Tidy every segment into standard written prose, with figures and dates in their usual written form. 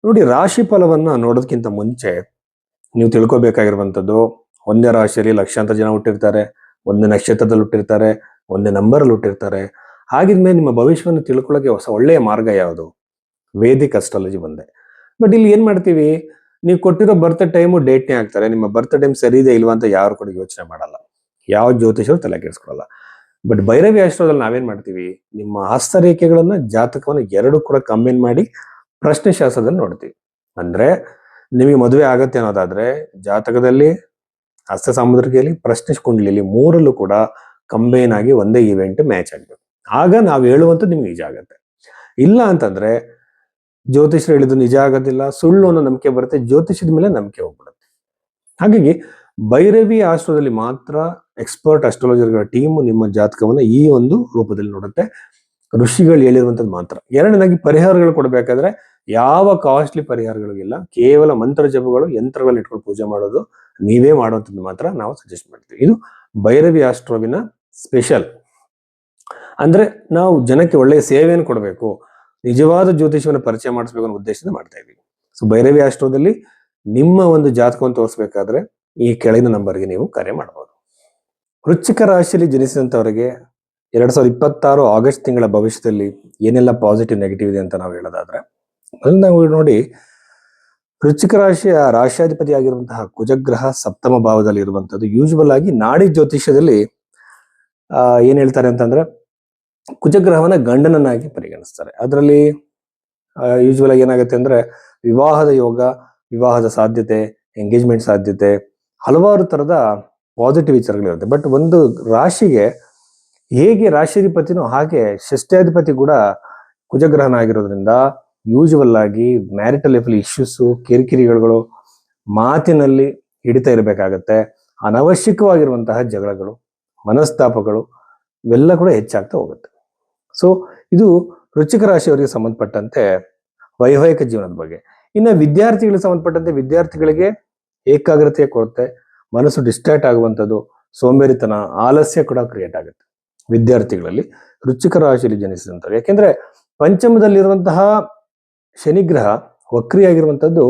ನೋಡಿ, ರಾಶಿ ಫಲವನ್ನ ನೋಡೋದಕ್ಕಿಂತ ಮುಂಚೆ ನೀವು ತಿಳ್ಕೊಬೇಕಾಗಿರುವಂಥದ್ದು, ಒಂದೇ ರಾಶಿಯಲ್ಲಿ ಲಕ್ಷಾಂತರ ಜನ ಹುಟ್ಟಿರ್ತಾರೆ, ಒಂದೇ ನಕ್ಷತ್ರದಲ್ಲಿ ಹುಟ್ಟಿರ್ತಾರೆ, ಒಂದೇ ನಂಬರಲ್ಲಿ ಹುಟ್ಟಿರ್ತಾರೆ. ಹಾಗಿದ್ಮೇಲೆ ನಿಮ್ಮ ಭವಿಷ್ಯವನ್ನು ತಿಳ್ಕೊಳ್ಳೋಕೆ ಒಳ್ಳೆಯ ಮಾರ್ಗ ಯಾವುದು? ವೇದಿಕ್ ಅಸ್ಟ್ರಾಲಜಿ ಒಂದೇ. ಬಟ್ ಇಲ್ಲಿ ಏನ್ ಮಾಡ್ತೀವಿ, ನೀವು ಕೊಟ್ಟಿರೋ ಬರ್ತ್ ಟೈಮು ಡೇಟ್ನೇ ಹಾಕ್ತಾರೆ. ನಿಮ್ಮ ಬರ್ತ್ ಟೈಮ್ ಸರಿ ಇದೆ ಇಲ್ವಾ ಅಂತ ಯಾರು ಕೂಡ ಯೋಚನೆ ಮಾಡಲ್ಲ. ಯಾವ ಜ್ಯೋತಿಷರು ತಲೆ ಕೆಡಿಸ್ಕೊಳ್ಳಲ್ಲ. ಬಟ್ ಭೈರವಿ ಅಸ್ಟ್ರೋದಲ್ಲಿ ನಾವೇನ್ ಮಾಡ್ತೀವಿ, ನಿಮ್ಮ ಹಸ್ತರೇಖೆಗಳನ್ನ ಜಾತಕವನ್ನು ಎರಡು ಕೂಡ ಕಂಬೈನ್ ಮಾಡಿ ಪ್ರಶ್ನೆ ಶಾಸ್ತ್ರದಲ್ಲಿ ನೋಡ್ತೀವಿ. ಅಂದ್ರೆ ನಿಮಗೆ ಮದುವೆ ಆಗತ್ತೆ ಅನ್ನೋದಾದ್ರೆ ಜಾತಕದಲ್ಲಿ, ಹಸ್ತ ಸಾಮುದ್ರಿಕೆಯಲ್ಲಿ, ಪ್ರಶ್ನೆ ಕುಂಡಲಿಯಲ್ಲಿ ಮೂರಲ್ಲೂ ಕೂಡ ಕಂಬೈನ್ ಆಗಿ ಒಂದೇ ಇವೆಂಟ್ ಮ್ಯಾಚ್ ಆಗ್ಬೇಕು. ಆಗ ನಾವು ಹೇಳುವಂಥದ್ದು ನಿಮ್ಗೆ ನಿಜ ಆಗತ್ತೆ. ಇಲ್ಲ ಅಂತಂದ್ರೆ ಜ್ಯೋತಿಷರು ಹೇಳಿದ್ದು ನಿಜ ಆಗೋದಿಲ್ಲ, ಸುಳ್ಳು ಅನ್ನೋ ನಂಬಿಕೆ ಬರುತ್ತೆ, ಜ್ಯೋತಿಷದ ಮೇಲೆ ನಂಬಿಕೆ ಹೋಗ್ಬಿಡುತ್ತೆ. ಹಾಗಾಗಿ ಭೈರವಿ ಆಸ್ಟ್ರೋದಲ್ಲಿ ಮಾತ್ರ ಎಕ್ಸ್ಪರ್ಟ್ ಅಸ್ಟ್ರಾಲಜರ್ಗಳ ಟೀಮ್ ನಿಮ್ಮ ಜಾತಕವನ್ನ ಈ ಒಂದು ರೂಪದಲ್ಲಿ ನೋಡುತ್ತೆ. ಋಷಿಗಳು ಹೇಳಿರುವಂತದ್ದು ಮಾತ್ರ. ಎರಡನೇದಾಗಿ ಪರಿಹಾರಗಳು ಕೊಡಬೇಕಾದ್ರೆ ಯಾವ ಕಾಸ್ಟ್ಲಿ ಪರಿಹಾರಗಳು ಇಲ್ಲ, ಕೇವಲ ಮಂತ್ರ ಜಪಗಳು, ಯಂತ್ರಗಳನ್ನ ಇಟ್ಕೊಂಡು ಪೂಜೆ ಮಾಡೋದು, ನೀವೇ ಮಾಡುವಂಥದ್ದು ಮಾತ್ರ ನಾವು ಸಜೆಸ್ಟ್ ಮಾಡ್ತೀವಿ. ಇದು ಭೈರವಿ ಆಸ್ಟ್ರೋವಿನ ಸ್ಪೆಷಲ್. ಅಂದ್ರೆ ನಾವು ಜನಕ್ಕೆ ಒಳ್ಳೆಯ ಸೇವೆಯನ್ನು ಕೊಡಬೇಕು, ನಿಜವಾದ ಜ್ಯೋತಿಷವನ್ನು ಪರಿಚಯ ಮಾಡಿಸ್ಬೇಕು ಅನ್ನೋ ಉದ್ದೇಶದಿಂದ ಮಾಡ್ತಾ ಇದ್ದೀವಿ. ಸೊ ಭೈರವಿ ಆಸ್ಟ್ರೋದಲ್ಲಿ ನಿಮ್ಮ ಒಂದು ಜಾತಕವನ್ನು ತೋರಿಸ್ಬೇಕಾದ್ರೆ ಈ ಕೆಳಗಿನ ನಂಬರ್ಗೆ ನೀವು ಕರೆ ಮಾಡಬಹುದು. ವೃಶ್ಚಿಕ ರಾಶಿಯಲ್ಲಿ ಜನಿಸಿದಂಥವರಿಗೆ 2026 ಆಗಸ್ಟ್ ತಿಂಗಳ ಭವಿಷ್ಯದಲ್ಲಿ ಏನೆಲ್ಲ ಪಾಸಿಟಿವ್ ನೆಗೆಟಿವ್ ಇದೆ ಅಂತ ನಾವು ಹೇಳೋದಾದ್ರೆ, ಅಲ್ಲಿ ನಾವು ನೋಡಿ, ವೃಶ್ಚಿಕ ರಾಶಿಯ ರಾಶಿಯಾಧಿಪತಿ ಆಗಿರುವಂತಹ ಕುಜಗ್ರಹ ಸಪ್ತಮ ಭಾವದಲ್ಲಿ ಇರುವಂತದ್ದು. ಯೂಶುವಲ್ ಆಗಿ ನಾಡಿ ಜ್ಯೋತಿಷ್ಯದಲ್ಲಿ ಏನ್ ಹೇಳ್ತಾರೆ ಅಂತಂದ್ರೆ, ಕುಜಗ್ರಹವನ್ನ ಗಂಡನನ್ನಾಗಿ ಪರಿಗಣಿಸ್ತಾರೆ. ಅದರಲ್ಲಿ ಯೂಶುವಲ್ ಆಗಿ ಏನಾಗುತ್ತೆ ಅಂದ್ರೆ, ವಿವಾಹದ ಯೋಗ, ವಿವಾಹದ ಸಾಧ್ಯತೆ, ಎಂಗೇಜ್ಮೆಂಟ್ ಸಾಧ್ಯತೆ, ಹಲವಾರು ತರದ ಪಾಸಿಟಿವ್ ವಿಚಾರಗಳಿರುತ್ತೆ. ಬಟ್ ಒಂದು ರಾಶಿಗೆ ಹೇಗೆ ರಾಶಿಯಾಧಿಪತಿನೋ ಹಾಗೆ ಷಷ್ಠಾಧಿಪತಿ ಕೂಡ ಕುಜಗ್ರಹನ ಆಗಿರೋದ್ರಿಂದ ಯೂಶುವಲ್ ಆಗಿ ಮ್ಯಾರಿಟಲ್ ಲೈಫಲ್ಲಿ ಇಶ್ಯೂಸು, ಕಿರಿಕಿರಿಗಳು, ಮಾತಿನಲ್ಲಿ ಹಿಡಿತಾ ಇರಬೇಕಾಗತ್ತೆ. ಅನವಶ್ಯಕವಾಗಿರುವಂತಹ ಜಗಳಗಳು, ಮನಸ್ತಾಪಗಳು ಇವೆಲ್ಲ ಕೂಡ ಹೆಚ್ಚಾಗ್ತಾ ಹೋಗುತ್ತೆ. ಸೊ ಇದು ವೃಶ್ಚಿಕ ರಾಶಿಯವರಿಗೆ ಸಂಬಂಧಪಟ್ಟಂತೆ ವೈವಾಹಿಕ ಜೀವನದ ಬಗ್ಗೆ. ಇನ್ನು ವಿದ್ಯಾರ್ಥಿಗಳಿಗೆ ಸಂಬಂಧಪಟ್ಟಂತೆ ವಿದ್ಯಾರ್ಥಿಗಳಿಗೆ ಏಕಾಗ್ರತೆಯ ಕೊರತೆ, ಮನಸ್ಸು ಡಿಸ್ಟ್ರಾಕ್ಟ್ ಆಗುವಂಥದ್ದು, ಸೋಂಬೇರಿತನ, ಆಲಸ್ಯ ಕೂಡ ಕ್ರಿಯೇಟ್ ಆಗುತ್ತೆ ವಿದ್ಯಾರ್ಥಿಗಳಲ್ಲಿ ವೃಶ್ಚಿಕ ರಾಶಿಯಲ್ಲಿ ಜನಿಸಿದಂಥವ್ರು. ಯಾಕೆಂದ್ರೆ ಪಂಚಮದಲ್ಲಿರುವಂತಹ ಶನಿಗ್ರಹ ವಕ್ರಿಯಾಗಿರುವಂಥದ್ದು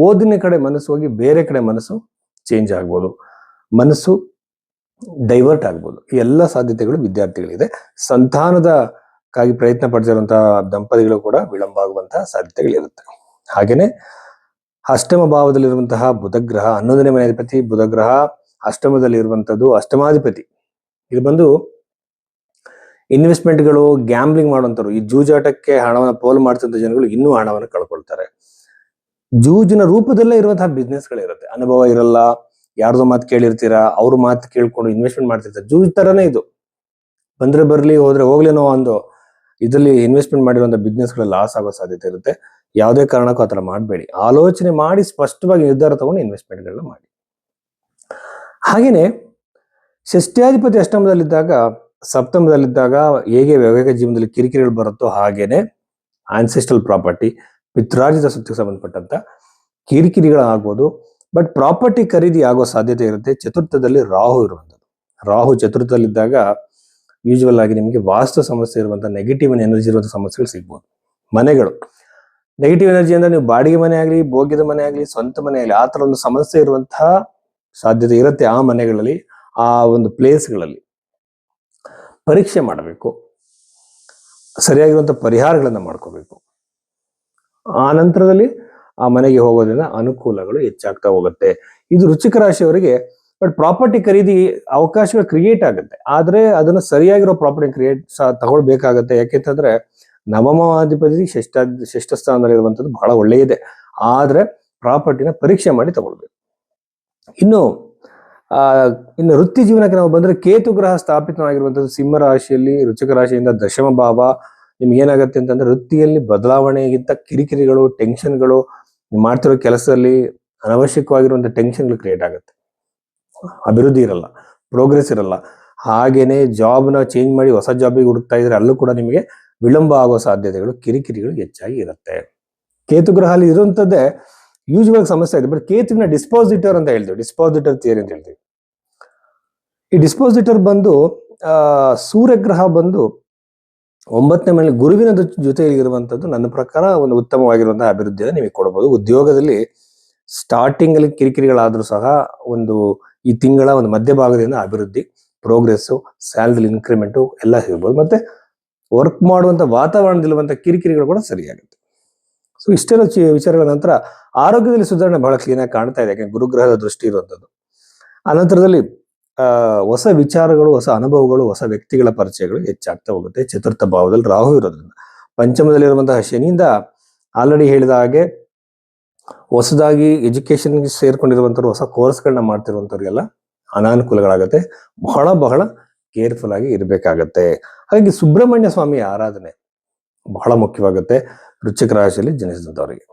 ಓದಿನ ಕಡೆ ಮನಸ್ಸು ಹೋಗಿ ಬೇರೆ ಕಡೆ ಮನಸ್ಸು ಚೇಂಜ್ ಆಗ್ಬೋದು, ಮನಸ್ಸು ಡೈವರ್ಟ್ ಆಗ್ಬೋದು. ಈ ಎಲ್ಲ ಸಾಧ್ಯತೆಗಳು ವಿದ್ಯಾರ್ಥಿಗಳಿದೆ. ಸಂತಾನದಕ್ಕಾಗಿ ಪ್ರಯತ್ನ ಪಡ್ತಿರುವಂತಹ ದಂಪತಿಗಳು ಕೂಡ ವಿಳಂಬ ಆಗುವಂತಹ ಸಾಧ್ಯತೆಗಳಿರುತ್ತೆ. ಹಾಗೇನೆ ಅಷ್ಟಮ ಭಾವದಲ್ಲಿರುವಂತಹ ಬುಧಗ್ರಹ, 11ನೇ ಮನೆಯಾಧಿಪತಿ ಬುಧಗ್ರಹ ಅಷ್ಟಮದಲ್ಲಿ ಇರುವಂತದ್ದು, ಅಷ್ಟಮಾಧಿಪತಿ. ಇದು ಬಂದು ಇನ್ವೆಸ್ಟ್ಮೆಂಟ್ಗಳು, ಗ್ಯಾಂಬ್ಲಿಂಗ್ ಮಾಡುವಂತರು, ಈ ಜೂಜಾಟಕ್ಕೆ ಹಣವನ್ನು ಪೋಲು ಮಾಡ್ತಿದ್ದ ಜನಗಳು ಇನ್ನೂ ಹಣವನ್ನು ಕಳ್ಕೊಳ್ತಾರೆ. ಜೂಜಿನ ರೂಪದಲ್ಲೇ ಇರುವಂತಹ ಬಿಸ್ನೆಸ್ಗಳಿರುತ್ತೆ. ಅನುಭವ ಇರಲ್ಲ, ಯಾರ್ದೋ ಮಾತು ಕೇಳಿರ್ತೀರಾ, ಅವ್ರ ಮಾತು ಕೇಳ್ಕೊಂಡು ಇನ್ವೆಸ್ಟ್ಮೆಂಟ್ ಮಾಡ್ತಿರ್ತಾರೆ. ಜೂಜ್ ತರನೇ ಇದು. ಬಂದ್ರೆ ಬರ್ಲಿ, ಹೋದ್ರೆ ಹೋಗ್ಲೇನೋ ಒಂದು ಇದರಲ್ಲಿ ಇನ್ವೆಸ್ಟ್ಮೆಂಟ್ ಮಾಡಿರುವಂತ ಬಿಸ್ನೆಸ್ಗಳು ಲಾಸ್ ಆಗೋ ಸಾಧ್ಯತೆ ಇರುತ್ತೆ. ಯಾವುದೇ ಕಾರಣಕ್ಕೂ ಆತರ ಮಾಡಬೇಡಿ. ಆಲೋಚನೆ ಮಾಡಿ ಸ್ಪಷ್ಟವಾಗಿ ನಿರ್ಧಾರ ತಗೊಂಡು ಇನ್ವೆಸ್ಟ್ಮೆಂಟ್ಗಳನ್ನ ಮಾಡಿ. ಹಾಗೇನೆ ಷಷ್ಠ್ಯಾಧಿಪತಿ ಅಷ್ಟಮದಲ್ಲಿದ್ದಾಗ, ಸಪ್ತಮದಲ್ಲಿದ್ದಾಗ ಹೇಗೆ ವೈವಾಹಿಕ ಜೀವನದಲ್ಲಿ ಕಿರಿಕಿರಿಗಳು ಬರುತ್ತೋ ಹಾಗೇನೆ ಆನ್ಸೆಸ್ಟ್ರಲ್ ಪ್ರಾಪರ್ಟಿ, ಪಿತ್ರಾರ್ಜಿತ ಸ್ವತ್ತಿಗೆ ಸಂಬಂಧಪಟ್ಟಂತ ಕಿರಿಕಿರಿಗಳಾಗ್ಬೋದು. ಬಟ್ ಪ್ರಾಪರ್ಟಿ ಖರೀದಿ ಆಗೋ ಸಾಧ್ಯತೆ ಇರುತ್ತೆ. ಚತುರ್ಥದಲ್ಲಿ ರಾಹು ಇರುವಂಥದ್ದು. ರಾಹು ಚತುರ್ಥದಲ್ಲಿದ್ದಾಗ ಯೂಶುವಲ್ ಆಗಿ ನಿಮಗೆ ವಾಸ್ತು ಸಮಸ್ಯೆ ಇರುವಂತಹ ನೆಗೆಟಿವ್ ಎನರ್ಜಿ ಇರುವಂತಹ ಸಮಸ್ಯೆಗಳು ಸಿಗ್ಬೋದು. ಮನೆಗಳು ನೆಗೆಟಿವ್ ಎನರ್ಜಿ ಅಂದ್ರೆ ನೀವು ಬಾಡಿಗೆ ಮನೆ ಆಗಲಿ, ಭೋಗ್ಯದ ಮನೆ ಆಗಲಿ, ಸ್ವಂತ ಮನೆ ಆಗಲಿ, ಆ ತರ ಒಂದು ಸಮಸ್ಯೆ ಇರುವಂತಹ ಸಾಧ್ಯತೆ ಇರುತ್ತೆ. ಆ ಮನೆಗಳಲ್ಲಿ, ಆ ಒಂದು ಪ್ಲೇಸ್ಗಳಲ್ಲಿ ಪರೀಕ್ಷೆ ಮಾಡಬೇಕು, ಸರಿಯಾಗಿರುವಂತಹ ಪರಿಹಾರಗಳನ್ನ ಮಾಡ್ಕೋಬೇಕು. ಆ ನಂತರದಲ್ಲಿ ಆ ಮನೆಗೆ ಹೋಗೋದ್ರಿಂದ ಅನುಕೂಲಗಳು ಹೆಚ್ಚಾಗ್ತಾ ಹೋಗುತ್ತೆ. ಇದು ವೃಶ್ಚಿಕ ರಾಶಿಯವರಿಗೆ. ಬಟ್ ಪ್ರಾಪರ್ಟಿ ಖರೀದಿ ಅವಕಾಶಗಳು ಕ್ರಿಯೇಟ್ ಆಗುತ್ತೆ, ಆದ್ರೆ ಅದನ್ನ ಸರಿಯಾಗಿರೋ ಪ್ರಾಪರ್ಟಿ ತಗೊಳ್ಬೇಕಾಗತ್ತೆ. ಯಾಕೆಂತಂದ್ರೆ ನವಮಾಧಿಪತಿ ಷಷ್ಠ ಸ್ಥಾನದಲ್ಲಿ ಇರುವಂತದ್ದು ಬಹಳ ಒಳ್ಳೆಯದೆ, ಆದ್ರೆ ಪ್ರಾಪರ್ಟಿನ ಪರೀಕ್ಷೆ ಮಾಡಿ ತಗೊಳ್ಬೇಕು. ಇನ್ನು ವೃತ್ತಿ ಜೀವನಕ್ಕೆ ನಾವು ಬಂದ್ರೆ, ಕೇತು ಗ್ರಹ ಸ್ಥಾಪಿತವಾಗಿರುವಂತದ್ದು ಸಿಂಹ ರಾಶಿಯಲ್ಲಿ, ವೃಶ್ಚಿಕ ರಾಶಿಯಿಂದ ದಶಮ ಭಾವ. ನಿಮ್ಗೆ ಏನಾಗುತ್ತೆ ಅಂತಂದ್ರೆ, ವೃತ್ತಿಯಲ್ಲಿ ಬದಲಾವಣೆಗಿಂತ ಕಿರಿಕಿರಿಗಳು, ಟೆನ್ಷನ್ಗಳು, ನೀವು ಮಾಡ್ತಿರೋ ಕೆಲಸದಲ್ಲಿ ಅನವಶ್ಯಕವಾಗಿರುವಂತಹ ಟೆನ್ಷನ್ಗಳು ಕ್ರಿಯೇಟ್ ಆಗುತ್ತೆ. ಅಭಿವೃದ್ಧಿ ಇರಲ್ಲ, ಪ್ರೋಗ್ರೆಸ್ ಇರಲ್ಲ. ಹಾಗೇನೆ ಜಾಬ್ನ ಚೇಂಜ್ ಮಾಡಿ ಹೊಸ ಜಾಬಿಗೆ ಹುಡುಕ್ತಾ ಇದ್ರೆ ಅಲ್ಲೂ ಕೂಡ ನಿಮಗೆ ವಿಳಂಬ ಆಗೋ ಸಾಧ್ಯತೆಗಳು, ಕಿರಿಕಿರಿಗಳು ಹೆಚ್ಚಾಗಿ ಇರುತ್ತೆ. ಕೇತು ಗ್ರಹ ಅಲ್ಲಿ ಇರುವಂತದ್ದೇ ಯೂಶುವಲ್ ಸಮಸ್ಯೆ ಇದೆ. ಬಟ್ ಕೇತುವಿನ ಡಿಸ್ಪಾಸಿಟರ್ ಅಂತ ಹೇಳ್ತೀವಿ, ಡಿಸ್ಪಾಸಿಟರ್ ಥಿಯರಿ ಅಂತ ಹೇಳ್ತೀವಿ. ಈ ಡಿಸ್ಪಾಸಿಟರ್ ಬಂದು ಸೂರ್ಯಗ್ರಹ ಬಂದು 9ನೇ ಮನೆಯಲ್ಲಿ ಗುರುವಿನ ಜೊತೆಯಲ್ಲಿ ಇರುವಂತದ್ದು ನನ್ನ ಪ್ರಕಾರ ಒಂದು ಉತ್ತಮವಾಗಿರುವಂತಹ ಅಭಿವೃದ್ಧಿಯನ್ನು ನಿಮಗೆ ಕೊಡಬಹುದು. ಉದ್ಯೋಗದಲ್ಲಿ ಸ್ಟಾರ್ಟಿಂಗ್ ಅಲ್ಲಿ ಕಿರಿಕಿರಿಗಳಾದ್ರೂ ಸಹ ಒಂದು ಈ ತಿಂಗಳ ಒಂದು ಮಧ್ಯಭಾಗದಿಂದ ಅಭಿವೃದ್ಧಿ, ಪ್ರೋಗ್ರೆಸ್, ಸ್ಯಾಲರಿ ಇನ್ಕ್ರಿಮೆಂಟ್ ಎಲ್ಲ ಸಿಗ್ಬೋದು. ಮತ್ತೆ ವರ್ಕ್ ಮಾಡುವಂತ ವಾತಾವರಣದಲ್ಲಿರುವಂತ ಕಿರಿಕಿರಿಗಳು ಕೂಡ ಸರಿಯಾಗುತ್ತೆ. ಸೊ ಇಷ್ಟೆಲ್ಲ ವಿಚಾರಗಳ ನಂತರ ಆರೋಗ್ಯದಲ್ಲಿ ಸುಧಾರಣೆ ಬಹಳ ಕ್ಲೀನ್ ಆಗಿ ಕಾಣ್ತಾ ಇದೆ, ಯಾಕಂದ್ರೆ ಗುರುಗ್ರಹದ ದೃಷ್ಟಿ ಇರುವಂತದ್ದು. ಅನಂತರದಲ್ಲಿ ಹೊಸ ವಿಚಾರಗಳು, ಹೊಸ ಅನುಭವಗಳು, ಹೊಸ ವ್ಯಕ್ತಿಗಳ ಪರಿಚಯಗಳು ಹೆಚ್ಚಾಗ್ತಾ ಹೋಗುತ್ತೆ. ಚತುರ್ಥ ಭಾವದಲ್ಲಿ ರಾಹು ಇರೋದ್ರಿಂದ. ಪಂಚಮದಲ್ಲಿರುವಂತಹ ಶನಿಯಿಂದ ಆಲ್ರೆಡಿ ಹೇಳಿದ ಹಾಗೆ ಹೊಸದಾಗಿ ಎಜುಕೇಶನ್ಗೆ ಸೇರ್ಕೊಂಡಿರುವಂತವ್ರು, ಹೊಸ ಕೋರ್ಸ್ಗಳನ್ನ ಮಾಡ್ತಿರುವಂತವ್ರಿಗೆಲ್ಲ ಅನಾನುಕೂಲಗಳಾಗತ್ತೆ. ಬಹಳ ಬಹಳ ಕೇರ್ಫುಲ್ ಆಗಿ ಇರಬೇಕಾಗತ್ತೆ. ಹಾಗಾಗಿ ಸುಬ್ರಹ್ಮಣ್ಯ ಸ್ವಾಮಿಯ ಆರಾಧನೆ ಬಹಳ ಮುಖ್ಯವಾಗುತ್ತೆ ವೃಶ್ಚಿಕ ರಾಶಿಯಲ್ಲಿ ಜನಿಸಿದಂಥವರಿಗೆ.